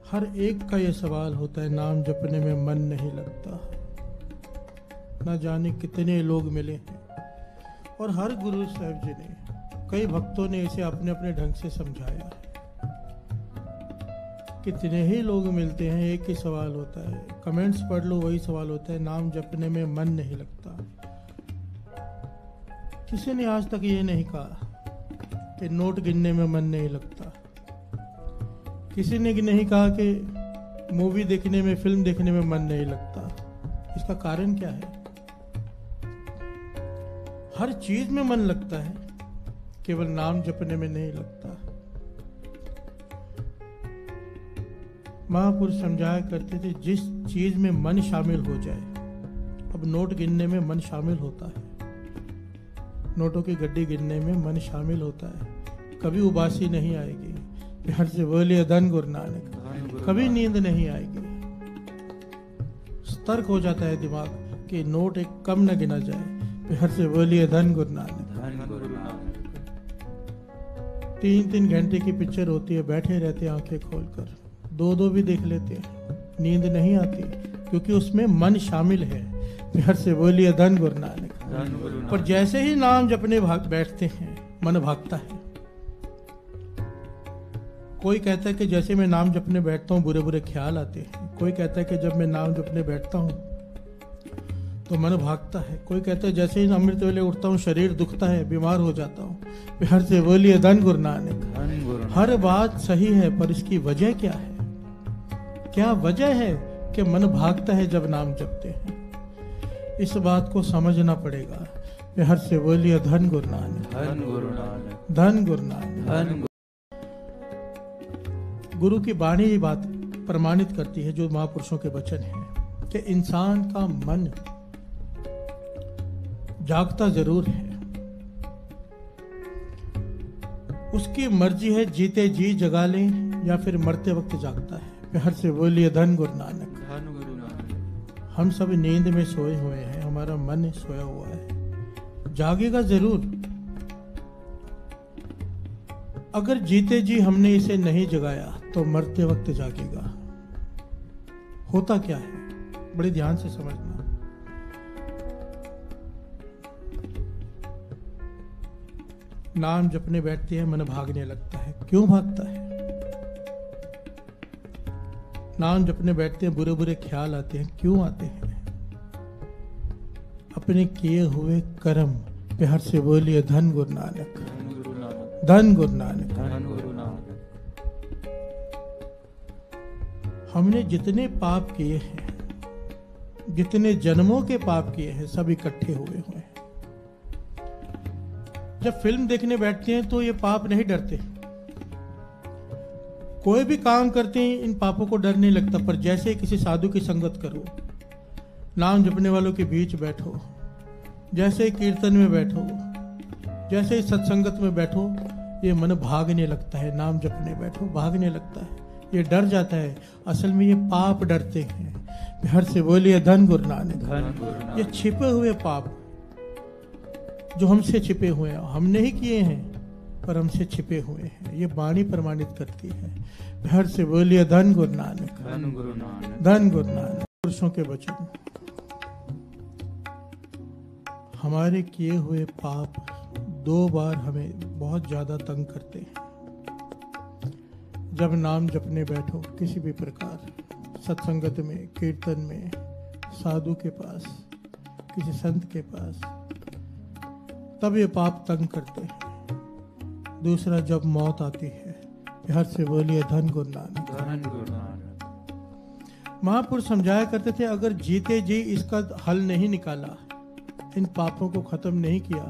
हर एक का ये सवाल होता है, नाम जपने में मन नहीं लगता। ना जाने कितने लोग मिले हैं और हर गुरु साहब जी ने, कई भक्तों ने इसे अपने अपने ढंग से समझाया है। कितने ही लोग मिलते हैं, एक ही सवाल होता है, कमेंट्स पढ़ लो वही सवाल होता है, नाम जपने में मन नहीं लगता। किसी ने आज तक ये नहीं कहा कि नोट गिनने में मन नहीं लगता। किसी ने नहीं कहा कि मूवी देखने में, फिल्म देखने में मन नहीं लगता। इसका कारण क्या है? हर चीज में मन लगता है, केवल नाम जपने में नहीं लगता। महापुरुष समझाया करते थे, जिस चीज में मन शामिल हो जाए, अब नोट गिनने में मन शामिल होता है, नोटों की गड्डी गिनने में मन शामिल होता है, कभी उबासी नहीं आएगी। प्यार से बोलिए धन गुरु नानक। कभी नींद नहीं आएगी। सतर्क हो जाता है दिमाग कि नोट एक कम न गिना जाए। प्यार से बोलिए धन गुरु नानक। 3-3 घंटे की पिक्चर होती है, बैठे रहते हैं आंखें खोलकर, 2-2 भी देख लेते हैं, नींद नहीं आती क्योंकि उसमें मन शामिल है। प्यार से बोलिए धन गुरु नानक। पर जैसे ही नाम जपने बैठते हैं, मन भागता है। कोई कहता है कि जैसे मैं नाम जपने बैठता हूँ बुरे बुरे ख्याल आते हैं। कोई कहता है कि जब मैं नाम जपने बैठता हूँ तो मन भागता है। कोई कहता है जैसे ही अमृत वेले उठता हूँ शरीर दुखता है, बीमार हो जाता हूँ। प्यार से बोलिए धन गुरु नानक। हर बात सही है, पर इसकी वजह क्या है? क्या वजह है कि मन भागता है जब नाम जपते हैं? इस बात को समझना पड़ेगा। प्यार से बोलिए धन गुरु नानक। धन गुरु नानक। गुरु की वाणी ये बात प्रमाणित करती है, जो महापुरुषों के वचन हैं, कि इंसान का मन जागता जरूर है, उसकी मर्जी है जीते जी जगा ले या फिर मरते वक्त जागता है। प्यार से बोलिए धन गुरु नानक। हम सब नींद में सोए हुए हैं, हमारा मन सोया हुआ है, जागेगा जरूर। अगर जीते जी हमने इसे नहीं जगाया तो मरते वक्त जागेगा। होता क्या है, बड़े ध्यान से समझना। नाम जपने बैठते हैं, मन भागने लगता है। क्यों भागता है? नाम जपने बैठते हैं, बुरे बुरे ख्याल आते हैं। क्यों आते हैं? अपने किए हुए कर्म। प्यार से बोलिए धन गुरु नानक। धन गुरु नानक। हमने जितने पाप किए हैं, जितने जन्मों के पाप किए हैं, सब इकट्ठे हुए हैं। जब फिल्म देखने बैठते हैं तो ये पाप नहीं डरते। कोई भी काम करते हैं इन पापों को डर नहीं लगता। पर जैसे किसी साधु की संगत करो, नाम जपने वालों के बीच बैठो, जैसे कीर्तन में बैठो, जैसे सत्संगत में बैठो, ये मन भागने लगता है। नाम जपने बैठो, भागने लगता है, ये डर जाता है। असल में ये पाप डरते हैं। प्यार से बोलिए धन गुरु नानक। ये छिपे हुए पाप जो हमसे छिपे हुए हैं, हमने ही किए हैं पर हमसे छिपे हुए हैं, ये वाणी प्रमाणित करती है। प्यार से बोलिए धन गुरु नानक। धन गुरु नानक। पुरुषों के वचन। हमारे किए हुए पाप 2 बार हमें बहुत ज्यादा तंग करते हैं। जब नाम जपने बैठो किसी भी प्रकार, सत्संगत में, कीर्तन में, साधु के पास, किसी संत के पास, तब ये पाप तंग करते हैं। दूसरा, जब मौत आती है। प्यार से बोलिए धन गुरु नानक। महापुरुष समझाया करते थे, अगर जीते जी इसका हल नहीं निकाला, इन पापों को खत्म नहीं किया,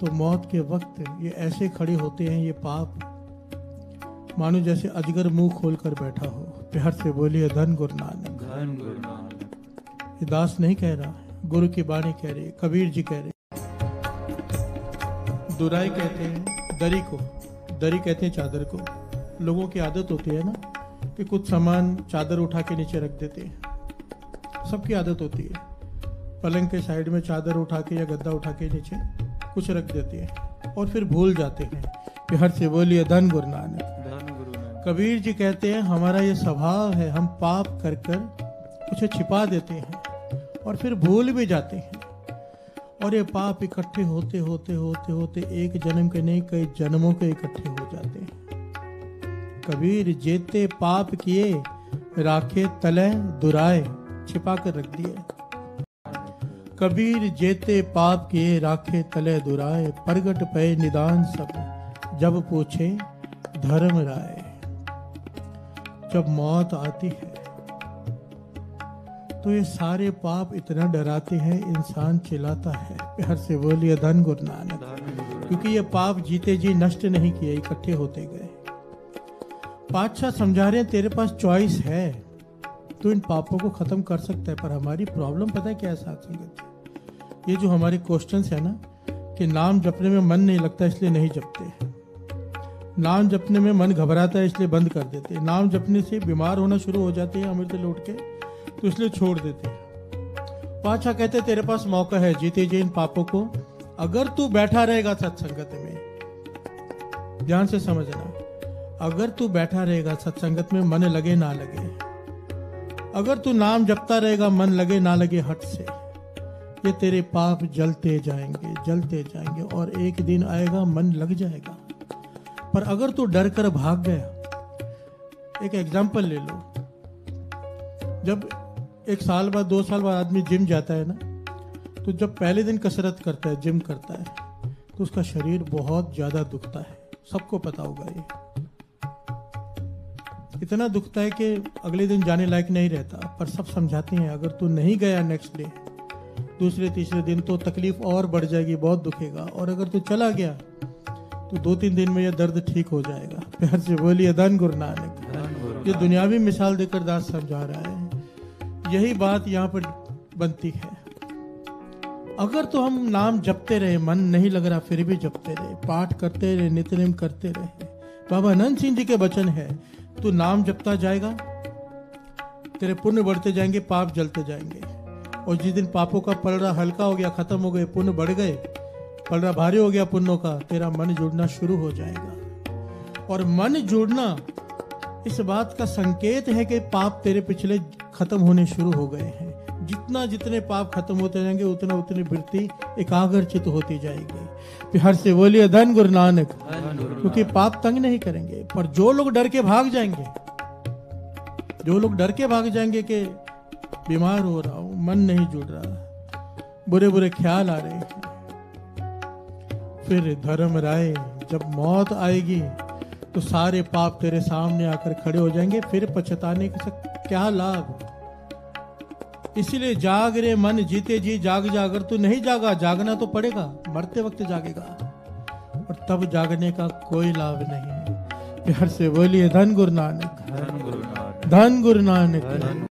तो मौत के वक्त ये ऐसे खड़े होते हैं, ये पाप, मानो जैसे अजगर मुंह खोलकर बैठा हो। प्यार से बोलिए धन गुरु नानक। ये दास नहीं कह रहा, गुरु की वाणी कह रही, कबीर जी कह रहे। दुराई कहते हैं दरी को, दरी कहते हैं चादर को। लोगों की आदत होती है ना कि कुछ सामान चादर उठा के नीचे रख देते हैं। सबकी आदत होती है, पलंग के साइड में चादर उठा के या गद्दा उठा के नीचे कुछ रख देते हैं और फिर भूल जाते हैं। प्यार से बोलिए धन गुरु नानक। कबीर जी कहते हैं हमारा ये स्वभाव है, हम पाप कर कर उसे छिपा देते हैं और फिर भूल भी जाते हैं, और ये पाप इकट्ठे होते होते होते होते एक जन्म के नहीं कई जन्मों के इकट्ठे हो जाते हैं। कबीर जेते पाप किए राखे तले दुराए, छिपा कर रख दिए। कबीर जेते पाप किए राखे तले दुराए, प्रगट पे निदान सब जब पूछे धर्म राय। जब मौत आती है तो ये सारे पाप इतना डराते हैं, इंसान चिल्लाता है, प्यार से बोलिए धन गुरु नानक, क्योंकि ये पाप जीते जी नष्ट नहीं किए, इकट्ठे होते गए। पातशाह समझा रहे हैं तेरे पास चॉइस है, तो इन पापों को खत्म कर सकता है। पर हमारी प्रॉब्लम पता है क्या है साथ संगत, ये जो हमारे क्वेश्चंस है ना कि नाम जपने में मन नहीं लगता इसलिए नहीं जपते, नाम जपने में मन घबराता है इसलिए बंद कर देते हैं, नाम जपने से बीमार होना शुरू हो जाते हैं अमृत लौट के तो इसलिए छोड़ देते हैं। पातशाह कहते तेरे पास मौका है, जीते जी इन पापों को, अगर तू बैठा रहेगा सत्संगत में, ध्यान से समझना, अगर तू बैठा रहेगा सत्संगत में, मन लगे ना लगे, अगर तू नाम जपता रहेगा मन लगे ना लगे हट से, ये तेरे पाप जलते जाएंगे और एक दिन आएगा मन लग जाएगा। पर अगर तू डर कर भाग गया, एक एग्जाम्पल ले लो, जब 1 साल बाद 2 साल बाद आदमी जिम जाता है ना, तो जब पहले दिन कसरत करता है, जिम करता है, तो उसका शरीर बहुत ज्यादा दुखता है, सबको पता होगा ये, इतना दुखता है कि अगले दिन जाने लायक नहीं रहता। पर सब समझाते हैं अगर तू नहीं गया नेक्स्ट डे, दूसरे तीसरे दिन, तो तकलीफ और बढ़ जाएगी, बहुत दुखेगा, और अगर तू चला गया तो 2-3 दिन में यह दर्द ठीक हो जाएगा। प्यार से बोलिए धन गुरु नानक। ये दुनियावी मिसाल देकर दास समझा रहा है, यही बात यहाँ पर बनती है। अगर तो हम नाम जपते रहे, मन नहीं लग रहा फिर भी जपते रहे, पाठ करते रहे, नित्यनेम करते रहे, बाबा अनंत सिंह जी के वचन है, तू नाम जपता जाएगा, तेरे पुण्य बढ़ते जाएंगे, पाप जलते जाएंगे, और जिस दिन पापों का पलड़ा हल्का हो गया, खत्म हो गए, पुण्य बढ़ गए, पलड़ा भारी हो गया पुण्यों का, तेरा मन जुड़ना शुरू हो जाएगा। और मन जुड़ना इस बात का संकेत है कि पाप तेरे पिछले खत्म होने शुरू हो गए हैं। जितने पाप खत्म होते जाएंगे उतनी वृत्ति एकाग्रचित होती जाएगी। प्यार से बोलिए धन गुरु नानक, क्योंकि पाप तंग नहीं करेंगे। पर जो लोग डर के भाग जाएंगे, जो लोग डर के भाग जाएंगे कि बीमार हो रहा हूं, मन नहीं जुड़ रहा, बुरे बुरे ख्याल आ रहे हैं, फिर धर्म राय जब मौत आएगी तो सारे पाप तेरे सामने आकर खड़े हो जाएंगे, फिर पछताने का क्या लाभ। इसीलिए जाग रे मन, जीते जी जाग जा। अगर तू नहीं जागा, जागना तो पड़ेगा, मरते वक्त जागेगा, और तब जागने का कोई लाभ नहीं। प्यार से बोलिए धन गुरु नानक, धन गुरु नानक।